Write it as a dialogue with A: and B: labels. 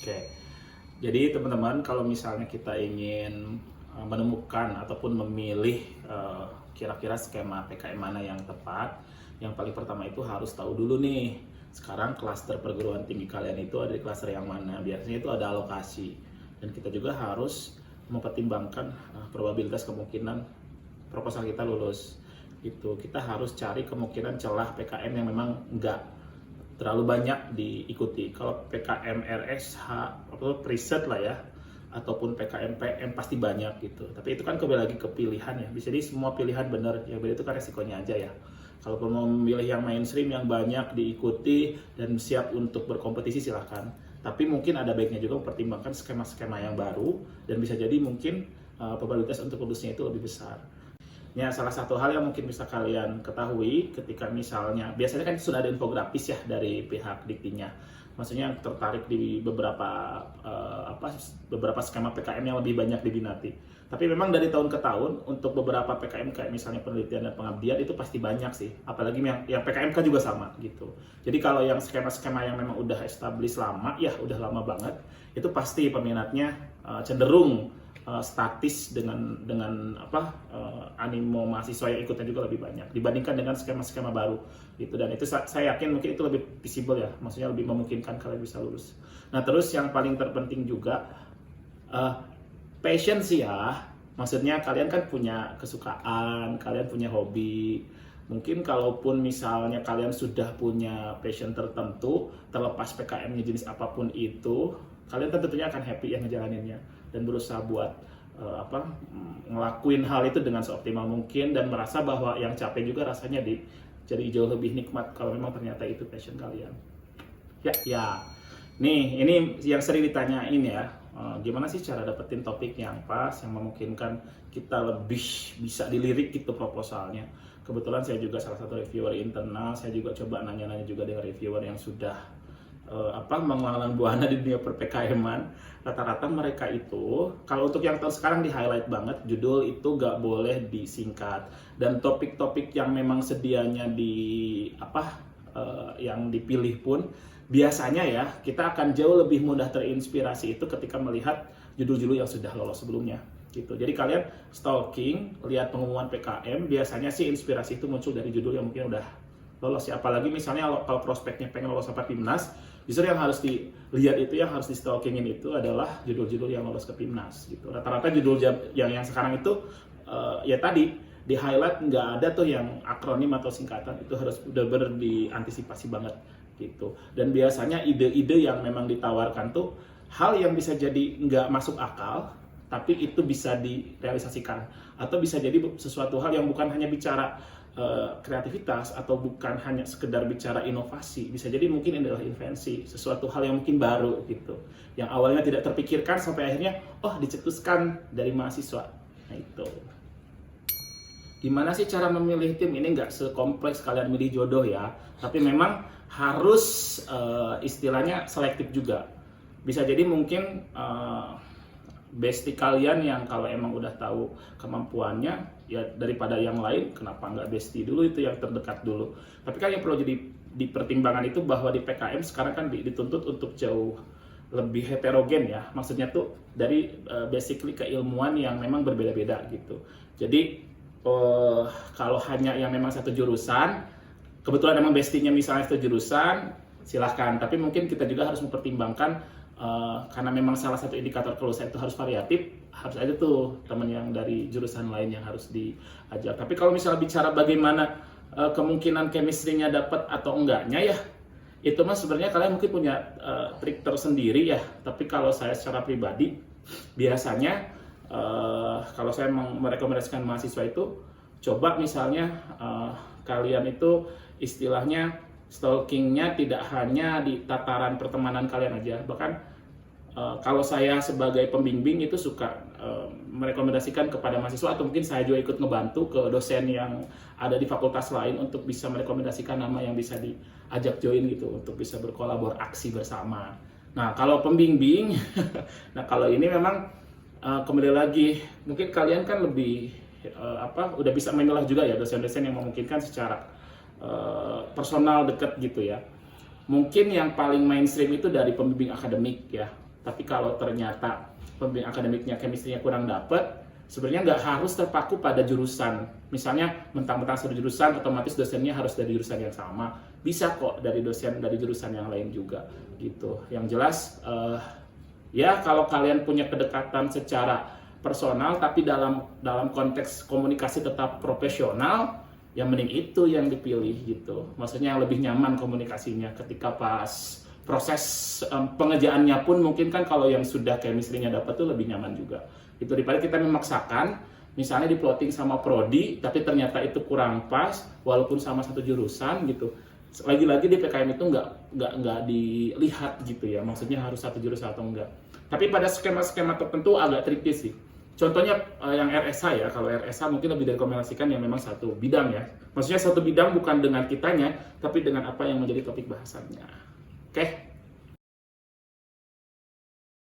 A: Oke, jadi teman-teman kalau misalnya kita ingin menemukan ataupun memilih kira-kira skema PKM mana yang tepat, yang paling pertama itu harus tahu dulu nih, sekarang klaster perguruan tinggi kalian itu ada di klaster yang mana. Biasanya itu ada alokasi, dan kita juga harus mempertimbangkan probabilitas kemungkinan proposal kita lulus. Itu kita harus cari kemungkinan celah PKM yang memang enggak terlalu banyak diikuti. Kalau PKM RSH atau preset lah ya, ataupun PKM PM pasti banyak gitu. Tapi itu kan kembali lagi ke pilihan ya. Bisa jadi semua pilihan benar, yang beda itu kan resikonya aja ya. Kalau mau memilih yang mainstream yang banyak diikuti dan siap untuk berkompetisi silahkan. Tapi mungkin ada baiknya juga mempertimbangkan skema-skema yang baru, dan bisa jadi mungkin probabilitas untuk lulusnya itu lebih besar. Ya, salah satu hal yang mungkin bisa kalian ketahui ketika misalnya, biasanya kan sudah ada infografis ya dari pihak Diktinya. Maksudnya yang tertarik di beberapa beberapa skema PKM yang lebih banyak diminati. Tapi memang dari tahun ke tahun untuk beberapa PKM kayak misalnya penelitian dan pengabdian itu pasti banyak sih. Apalagi yang PKMK juga sama gitu. Jadi kalau yang skema-skema yang memang udah established lama, ya udah lama banget, itu pasti peminatnya cenderung statis dengan animo mahasiswa yang ikutnya juga lebih banyak dibandingkan dengan skema-skema baru gitu. Dan itu saya yakin mungkin itu lebih visible ya, maksudnya lebih memungkinkan kalian bisa lulus. Nah terus yang paling terpenting juga passion sih ya, maksudnya kalian kan punya kesukaan, kalian punya hobi. Mungkin kalaupun misalnya kalian sudah punya passion tertentu, terlepas PKM-nya jenis apapun itu, kalian tentunya akan happy ya ngejalaninnya dan berusaha buat ngelakuin hal itu dengan seoptimal mungkin, dan merasa bahwa yang capek juga rasanya jadi jauh lebih nikmat kalau memang ternyata itu passion kalian. Ya. Nih, ini yang sering ditanyain ya, gimana sih cara dapetin topik yang pas, yang memungkinkan kita lebih bisa dilirik gitu proposalnya. Kebetulan saya juga salah satu reviewer internal, saya juga coba nanya-nanya juga dengan reviewer yang sudah menghalang buana di dunia per-PKM-an. Rata-rata mereka itu, kalau untuk yang tahun sekarang di highlight banget, judul itu gak boleh disingkat, dan topik-topik yang memang sedianya yang dipilih pun biasanya ya kita akan jauh lebih mudah terinspirasi itu ketika melihat judul-judul yang sudah lolos sebelumnya gitu. Jadi kalian stalking, lihat pengumuman PKM, biasanya sih inspirasi itu muncul dari judul yang mungkin udah lolos ya. Apalagi misalnya kalau prospeknya pengen lolos sampai PIMNAS, justru yang harus dilihat itu, yang harus di stalkingin itu adalah judul-judul yang lolos ke PIMNAS gitu. Rata-rata judul yang sekarang itu ya tadi di highlight, nggak ada tuh yang akronim atau singkatan, itu harus benar-benar diantisipasi banget gitu. Dan biasanya ide-ide yang memang ditawarkan tuh hal yang bisa jadi nggak masuk akal, tapi itu bisa direalisasikan, atau bisa jadi sesuatu hal yang bukan hanya bicara kreativitas atau bukan hanya sekedar bicara inovasi, bisa jadi mungkin ini adalah invensi, sesuatu hal yang mungkin baru gitu, yang awalnya tidak terpikirkan sampai akhirnya dicetuskan dari mahasiswa. Nah itu gimana sih cara memilih tim? Ini nggak sekompleks kalian milih jodoh ya, tapi memang harus istilahnya selektif juga. Bisa jadi mungkin bestie kalian yang kalau emang udah tahu kemampuannya ya, daripada yang lain, kenapa nggak bestie dulu, itu yang terdekat dulu. Tapi kan yang perlu jadi dipertimbangkan itu bahwa di PKM sekarang kan dituntut untuk jauh lebih heterogen ya, maksudnya tuh dari basically keilmuan yang memang berbeda-beda gitu. Jadi kalau hanya yang memang satu jurusan, kebetulan emang bestinya misalnya satu jurusan, silahkan. Tapi mungkin kita juga harus mempertimbangkan karena memang salah satu indikator kelulusan itu harus variatif, harus ada tuh teman yang dari jurusan lain yang harus diajak. Tapi kalau misalnya bicara bagaimana kemungkinan chemistry-nya dapat atau enggaknya ya, itu mas sebenarnya kalian mungkin punya trik tersendiri ya. Tapi kalau saya secara pribadi biasanya kalau saya merekomendasikan mahasiswa itu, coba misalnya kalian itu istilahnya stalkingnya tidak hanya di tataran pertemanan kalian aja. Bahkan kalau saya sebagai pembimbing itu suka merekomendasikan kepada mahasiswa, atau mungkin saya juga ikut ngebantu ke dosen yang ada di fakultas lain untuk bisa merekomendasikan nama yang bisa diajak join gitu, untuk bisa berkolaborasi bersama. Nah kalau pembimbing, nah kalau ini memang kembali lagi, mungkin kalian kan lebih udah bisa memilah juga ya dosen-dosen yang memungkinkan secara personal dekat gitu ya. Mungkin yang paling mainstream itu dari pembimbing akademik ya. Tapi kalau ternyata pembimbing akademiknya chemistry-nya kurang dapet, sebenarnya nggak harus terpaku pada jurusan. Misalnya mentang-mentang satu jurusan, otomatis dosennya harus dari jurusan yang sama. Bisa kok dari dosen dari jurusan yang lain juga gitu. Yang jelas ya kalau kalian punya kedekatan secara personal tapi dalam konteks komunikasi tetap profesional, ya mending itu yang dipilih gitu. Maksudnya yang lebih nyaman komunikasinya ketika pas proses pengerjaannya pun mungkin kan kalau yang sudah chemistry-nya dapat tuh lebih nyaman juga. Itu daripada kita memaksakan misalnya di plotting sama prodi tapi ternyata itu kurang pas walaupun sama satu jurusan gitu. Lagi-lagi di PKM itu nggak dilihat gitu ya, maksudnya harus satu jurusan atau enggak. Tapi pada skema-skema tertentu agak tricky sih. Contohnya yang RSA ya, kalau RSA mungkin lebih direkomendasikan yang memang satu bidang ya. Maksudnya satu bidang bukan dengan kitanya, tapi dengan apa yang menjadi topik bahasannya. Oke?